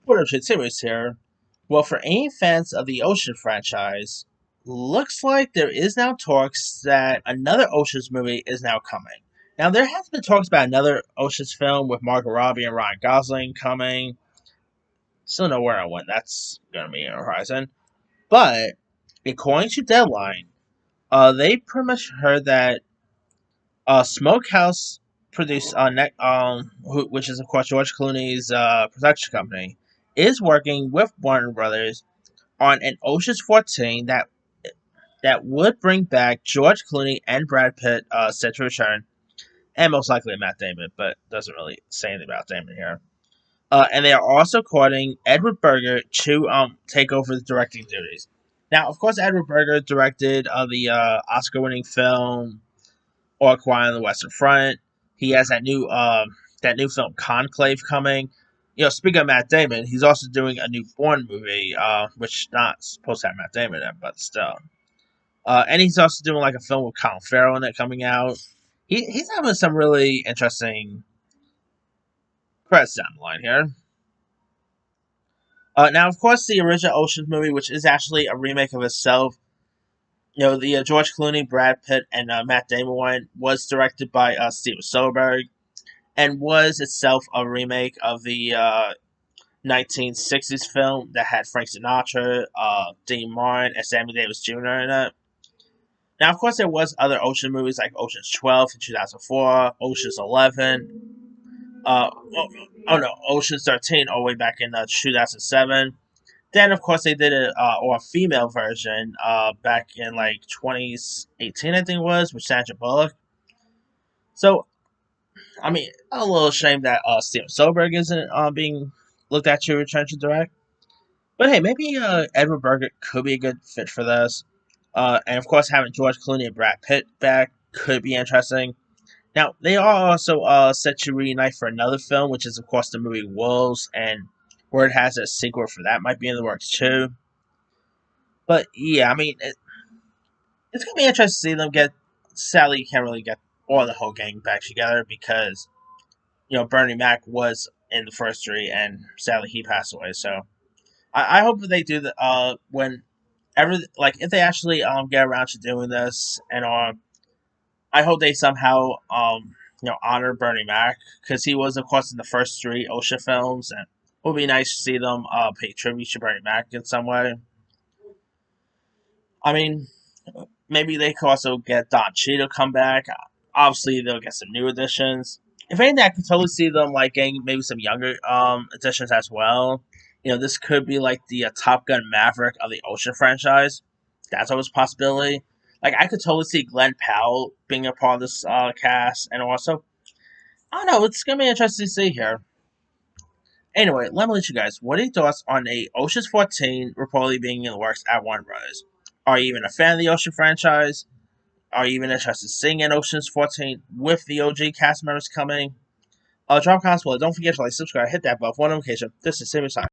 Quarter series here. Well, for any fans of the Ocean franchise, looks like there is now talks that another Ocean's movie is now coming. Now, there has been talks about another Ocean's film with Margot Robbie and Ryan Gosling coming. Still know where I went. That's gonna be in Horizon. But according to Deadline, they pretty much heard that Smokehouse produced which is of course George Clooney's production company, is working with Warner Brothers on an Ocean's 14 that would bring back George Clooney and Brad Pitt set to return, and most likely Matt Damon, but doesn't really say anything about Damon here. And they are also courting Edward Berger to take over the directing duties. Now, of course, Edward Berger directed the Oscar-winning film All Quiet on the Western Front. He has that new film Conclave coming. Speaking of Matt Damon, he's also doing a new Bourne movie, which not supposed to have Matt Damon in, but still. And he's also doing like a film with Colin Farrell in it coming out. He's having some really interesting credits down the line here. Now, of course, the original Ocean's movie, which is actually a remake of itself, the George Clooney, Brad Pitt, and Matt Damon one, was directed by Steven Soderbergh and was itself a remake of the 1960s film that had Frank Sinatra, Dean Martin, and Sammy Davis Jr. in it. Now, of course, there was other Ocean movies like Ocean's 12 in 2004, Ocean's 11, Ocean's 13 all the way back in 2007. Then, of course, they did a female version back in like 2018, I think it was, with Sandra Bullock. So, I mean, I'm a little ashamed that Steven Soderbergh isn't being looked at to return to direct. But hey, maybe Edward Berger could be a good fit for this. And of course, having George Clooney and Brad Pitt back could be interesting. Now, they are also set to reunite for another film, which is, of course, the movie Wolves, and word has a sequel for that might be in the works too. But yeah, I mean, it's gonna be interesting to see them get. Sadly, you can't really get all the whole gang back together because Bernie Mac was in the first three, and sadly he passed away. So I hope that they do the when ever like if they actually get around to doing this, and I hope they somehow honor Bernie Mac because he was of course in the first three OSHA films, and it would be nice to see them pay tribute to Bernie Mac in some way. I mean, maybe they could also get Don Cheadle come back. Obviously, they'll get some new additions. If anything, I could totally see them like getting maybe some younger additions as well. This could be like the Top Gun Maverick of the Ocean franchise. That's always a possibility. Like I could totally see Glenn Powell being a part of this cast, and also I don't know. It's gonna be interesting to see here. Anyway, let me let you guys. What are your thoughts on a Ocean's 14 reportedly being in the works at Warner Brothers? Are you even a fan of the Ocean franchise? Are you even interested in seeing an Ocean's 14 with the OG cast members coming? Drop comments below. Don't forget to like, subscribe, hit that bell for notification. This is Simon Simon.